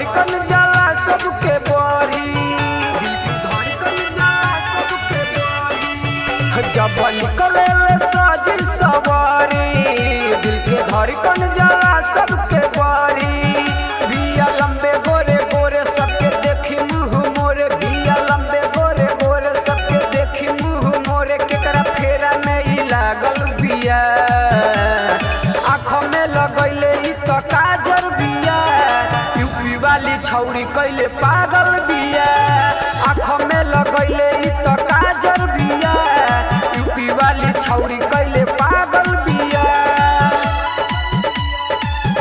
धड़कन जाला सबके बड़ी, दिल के धड़कन जाला सबके बड़ी। जब निकले साजी सवारी, दिल के धड़कन जाला सबके बड़ी। बिया लंबे गोरे गोरे सबके देखी मुँह मोरे, बिया लंबे गोरे गोरे सबके देखी मुँह मोरे। केकरा फेरा में ही लागल बिया, आँखों में लगैले ई तो काजर बिया। यूपी वाली छौरी कैले पागल बिया, आँखों में लगैले ई तो काजर बिया। यूपी वाली छौरी कैले पागल बिया।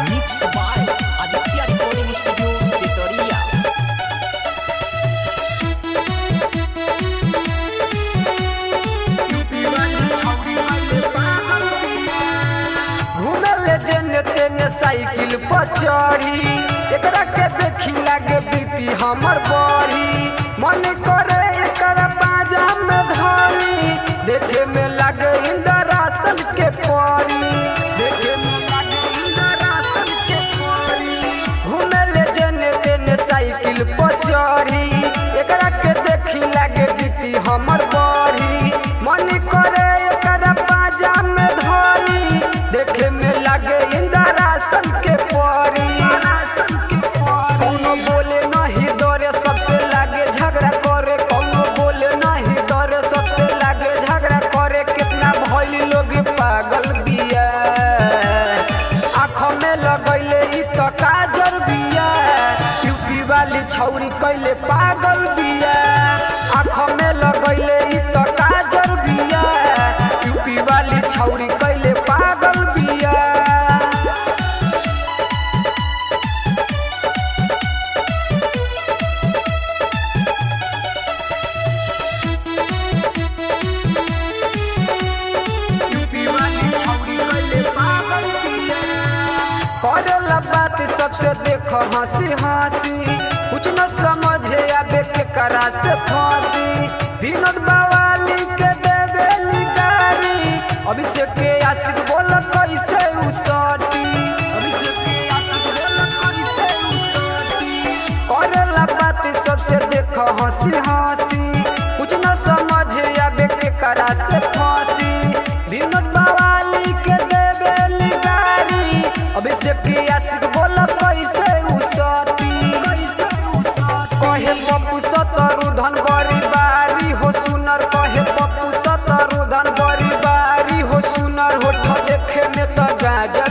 Mixed by Aditya Recording Studio, Pretoria. घूमे जेने तेने साइकिल पर चढ़ी, एकरा के देखी लागे बीपी हमर बढ़ी। मन करे एकरा पाजा में धरी, देखे में लागे इंद्रासन के परी, देखे में लागे इंद्रासन के परी। घूमे जेने तेने साइकिल पर चढ़ी, एकरा के देखी लागे बीपी हमर बढ़ी। मन करे एकरा पाजा में धरी, देखे में लागे इंद्रासन के परी। कौनो बोले नहीं डरे सबसे लागे झगड़ा करे, कौनो बोले नहीं डरे सबसे लागे झगड़ा करे। कितना भइल लोग पागल बिया, आँखों में लगैले ई तो काजर बिया। यूपी वाली छौरी कैले पागल बिया, आँखों में लगैले ई तो काजर बिया। यूपी वाली छौरी कैले पागल बिया। करेला बात सबसे देखो हंसी हंसी, कुछ न समझे आबे के करा से फांसी। विनोद बवाली के देवे निगारी, अभिषेक के आशिक बोल कैसे उसटी, अभिषेक के आशिक बोल कैसे उसटी। करेला बात सबसे देखो हंसी हंसी, कुछ न समझे आबे के करा से फांसी। विनोद बवाली के देवे निगारी, अभिषेक के आशिक बोल कैसे उसटी। कहे पप्पू शत्रुधन बड़ी बारी हो सुनर, कहे पप्पू शत्रुधन बड़ी बारी हो सुनर। होठ देखे में तो गाजर